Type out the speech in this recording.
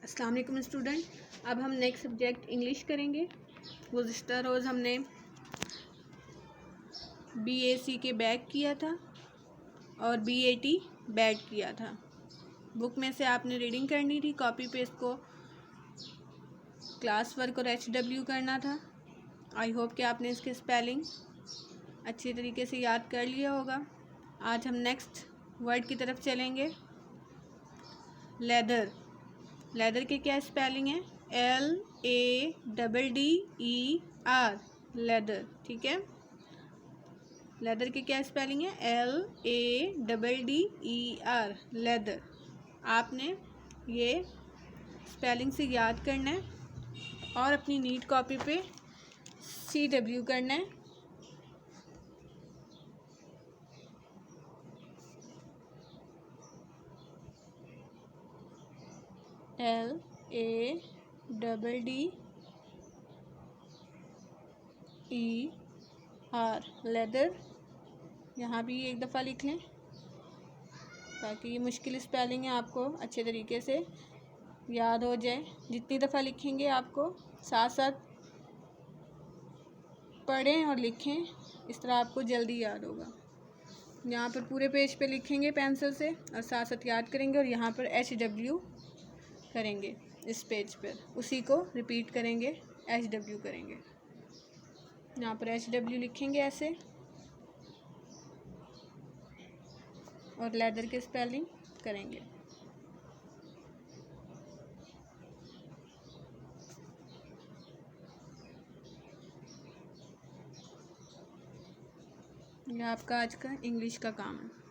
अस्सलाम वालेकुम स्टूडेंट। अब हम नेक्स्ट सब्जेक्ट इंग्लिश करेंगे। गुज़िश्ता रोज़ हमने BAC के बैक किया था और BAT बैड किया था। बुक में से आपने रीडिंग करनी थी, कॉपी पे इसको क्लास वर्क और HW करना था। आई होप कि आपने इसके स्पेलिंग अच्छी तरीके से याद कर लिया होगा। आज हम नेक्स्ट वर्ड की तरफ चलेंगे। लेदर। लेदर के क्या स्पेलिंग है? LADDER, leather. ठीक है, लेदर के क्या स्पेलिंग है? LADDER, leather. आपने ये स्पेलिंग से याद करना है और अपनी नीट कॉपी पे CW करना है। LADDER, leather. यहाँ भी एक दफ़ा लिख लें ताकि ये मुश्किल स्पेलिंग है आपको अच्छे तरीके से याद हो जाए। जितनी दफ़ा लिखेंगे आपको साथ साथ पढ़ें और लिखें, इस तरह आपको जल्दी याद होगा। यहाँ पर पूरे पेज पे लिखेंगे पेंसिल से और साथ साथ याद करेंगे और यहाँ पर HW करेंगे। इस पेज पर उसी को रिपीट करेंगे, HW करेंगे। यहाँ पर HW लिखेंगे ऐसे और लेदर के स्पेलिंग करेंगे। यह आपका आज का इंग्लिश का काम है।